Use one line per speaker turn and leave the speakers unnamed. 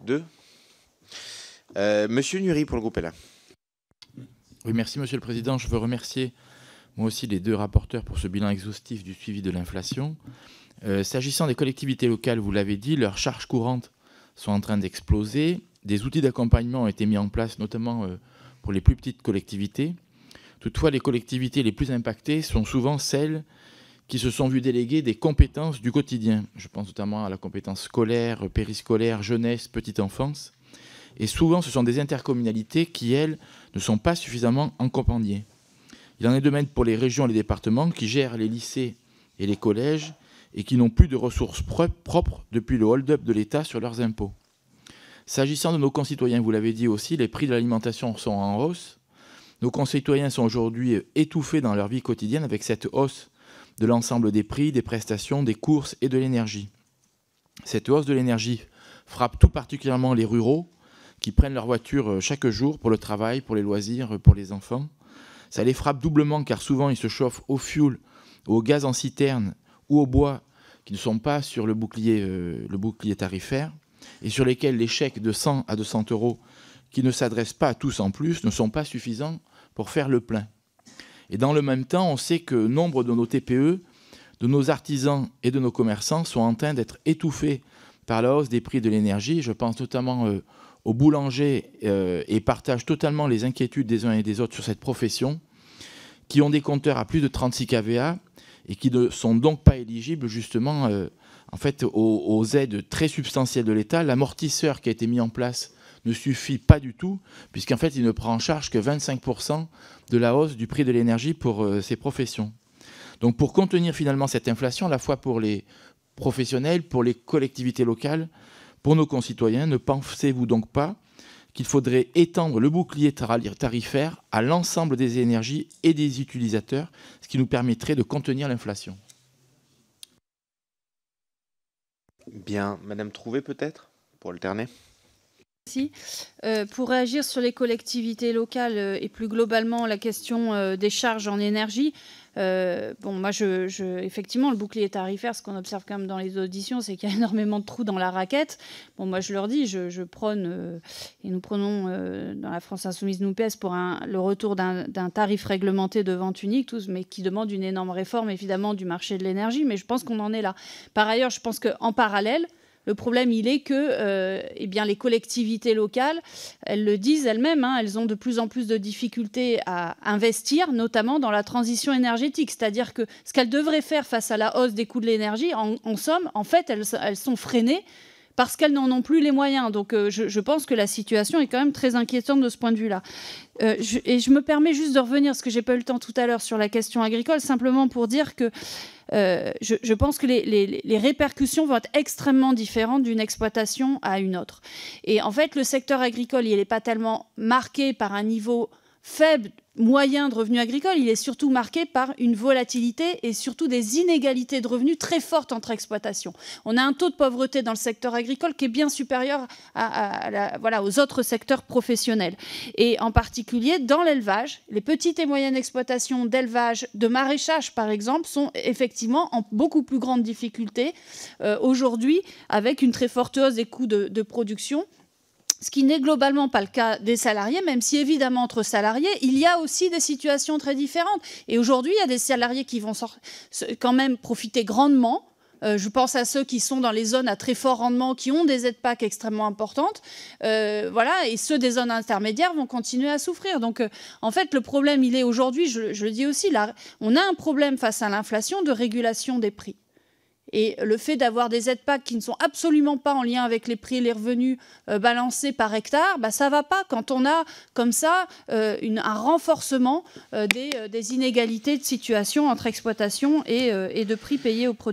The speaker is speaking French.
2. Monsieur Nury pour le groupe LA.
Oui, merci Monsieur le Président. Je veux remercier moi aussi les deux rapporteurs pour ce bilan exhaustif du suivi de l'inflation. S'agissant des collectivités locales, vous l'avez dit, leurs charges courantes sont en train d'exploser. Des outils d'accompagnement ont été mis en place, notamment pour les plus petites collectivités. Toutefois, les collectivités les plus impactées sont souvent celles qui se sont vues déléguer des compétences du quotidien. Je pense notamment à la compétence scolaire, périscolaire, jeunesse, petite enfance. Et souvent, ce sont des intercommunalités qui, elles, ne sont pas suffisamment accompagnées. Il en est de même pour les régions et les départements qui gèrent les lycées et les collèges et qui n'ont plus de ressources propres depuis le hold-up de l'État sur leurs impôts. S'agissant de nos concitoyens, vous l'avez dit aussi, les prix de l'alimentation sont en hausse. Nos concitoyens sont aujourd'hui étouffés dans leur vie quotidienne avec cette hausse de l'ensemble des prix, des prestations, des courses et de l'énergie. Cette hausse de l'énergie frappe tout particulièrement les ruraux qui prennent leur voiture chaque jour pour le travail, pour les loisirs, pour les enfants. Ça les frappe doublement car souvent ils se chauffent au fioul, au gaz en citerne ou au bois qui ne sont pas sur le bouclier tarifaire et sur lesquels les chèques de 100 à 200 euros qui ne s'adressent pas à tous en plus ne sont pas suffisants pour faire le plein. Et dans le même temps, on sait que nombre de nos TPE, de nos artisans et de nos commerçants sont en train d'être étouffés par la hausse des prix de l'énergie. Je pense notamment aux boulangers et partagent totalement les inquiétudes des uns et des autres sur cette profession, qui ont des compteurs à plus de 36 kVA et qui ne sont donc pas éligibles justement en fait, aux aides très substantielles de l'État. L'amortisseur qui a été mis en place ne suffit pas du tout, puisqu'en fait, il ne prend en charge que 25% de la hausse du prix de l'énergie pour ces professions. Donc pour contenir finalement cette inflation, à la fois pour les professionnels, pour les collectivités locales, pour nos concitoyens, ne pensez-vous donc pas qu'il faudrait étendre le bouclier tarifaire à l'ensemble des énergies et des utilisateurs, ce qui nous permettrait de contenir l'inflation?
Bien, Madame Trouvé peut-être, pour alterner.
Merci. Pour réagir sur les collectivités locales et plus globalement la question des charges en énergie, moi, effectivement, le bouclier tarifaire, ce qu'on observe quand même dans les auditions, c'est qu'il y a énormément de trous dans la raquette. Bon, moi, je leur dis, je prône, et nous prenons dans la France Insoumise, nous pèse pour le retour d'un tarif réglementé de vente unique, mais qui demande une énorme réforme, évidemment, du marché de l'énergie. Mais je pense qu'on en est là. Par ailleurs, je pense qu'en parallèle, le problème, il est que les collectivités locales, elles le disent elles-mêmes, elles ont de plus en plus de difficultés à investir, notamment dans la transition énergétique. C'est-à-dire que ce qu'elles devraient faire face à la hausse des coûts de l'énergie, en somme, en fait, elles sont freinées parce qu'elles n'en ont plus les moyens. Donc je pense que la situation est quand même très inquiétante de ce point de vue-là. Je me permets juste de revenir, parce que je n'ai pas eu le temps tout à l'heure, sur la question agricole, simplement pour dire que je pense que les répercussions vont être extrêmement différentes d'une exploitation à une autre. Et en fait, le secteur agricole, il n'est pas tellement marqué par un niveau faible, moyen de revenus agricoles, il est surtout marqué par une volatilité et surtout des inégalités de revenus très fortes entre exploitations. On a un taux de pauvreté dans le secteur agricole qui est bien supérieur aux autres secteurs professionnels. Et en particulier, dans l'élevage, les petites et moyennes exploitations d'élevage, de maraîchage par exemple, sont effectivement en beaucoup plus grande difficulté aujourd'hui, avec une très forte hausse des coûts de production. Ce qui n'est globalement pas le cas des salariés, même si évidemment entre salariés, il y a aussi des situations très différentes. Et aujourd'hui, il y a des salariés qui vont quand même profiter grandement. Je pense à ceux qui sont dans les zones à très fort rendement, qui ont des aides PAC extrêmement importantes. Et ceux des zones intermédiaires vont continuer à souffrir. Donc, en fait, le problème, il est aujourd'hui, je le dis aussi, là, on a un problème face à l'inflation de régulation des prix. Et le fait d'avoir des aides PAC qui ne sont absolument pas en lien avec les prix et les revenus balancés par hectare, ça ne va pas quand on a comme ça un renforcement des inégalités de situation entre exploitation et de prix payés aux producteurs.